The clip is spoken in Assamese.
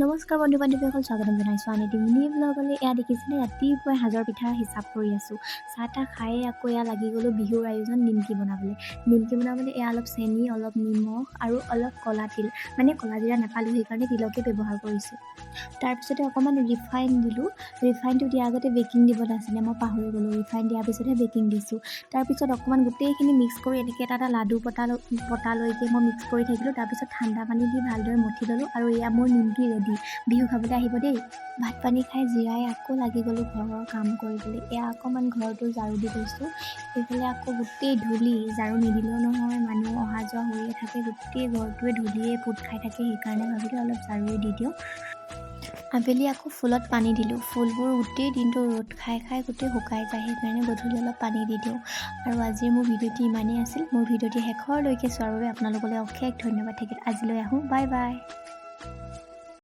নমস্কাৰ বন্ধু বান্ধৱীসকল, স্বাগতম জনাইছোঁ আন এটি মিনি ব্লগলৈ। এয়া দেখিছেনে, ৰাতিপুৱাই সাজৰ পিঠা হিচাপ কৰি আছোঁ। চাহ তাহ খাই আকৌ এয়া লাগি গ'লোঁ বিহুৰ আয়োজন নিমকি বনাবলৈ। এয়া অলপ চেনি, অলপ নিমখ আৰু অলপ ক'লা তিল, মানে ক'লা জিৰা নাপালোঁ সেইকাৰণে তিলকে ব্যৱহাৰ কৰিছোঁ। তাৰপিছতে অকণমান ৰিফাইন দিলোঁ। ৰিফাইনটো দিয়াৰ আগতে বেকিং দিব নাছিলে, মই পাহৰি গ'লোঁ। ৰিফাইন দিয়াৰ পিছতহে বেকিং দিছোঁ। তাৰপিছত অকণমান গোটেইখিনি মিক্স কৰি এনেকৈ এটা লাডু পতালৈকে মই মিক্স কৰি থাকিলোঁ। তাৰপিছত ঠাণ্ডা পানী দি ভালদৰে মঠি ল'লোঁ আৰু এয়া মোৰ নিমকি ৰেডি। বিহু খাবলৈ আহিব দেই। ভাত পানী খাই জিৰাই আকৌ লাগি গ'লোঁ ঘৰৰ কাম কৰিবলৈ। এয়া অকণমান ঘৰটো ঝাৰু দি গৈছোঁ। এইফালে আকৌ গোটেই ধূলি, ঝাৰু নিদিলেও নহয়, মানুহ অহা যোৱা হৈয়ে থাকে, গোটেই ঘৰটোৱে ধূলিয়ে পোত খাই থাকে। সেইকাৰণে ভাবিলোঁ অলপ ঝাৰুৱে দি দিওঁ। আবেলি আকৌ ফুলত পানী দিলোঁ। ফুলবোৰ গোটেই দিনটো ৰ'দ খাই খাই গোটেই শুকাই যায়, সেইকাৰণে গধূলি অলপ পানী দি দিওঁ। আৰু আজিৰ মোৰ ভিডিঅ'টি ইমানেই আছিল। মোৰ ভিডিঅ'টি শেষৰলৈকে চোৱাৰ বাবে আপোনালোকলৈ অশেষ ধন্যবাদ থাকিল। আজিলৈ আহোঁ, বাই বাই।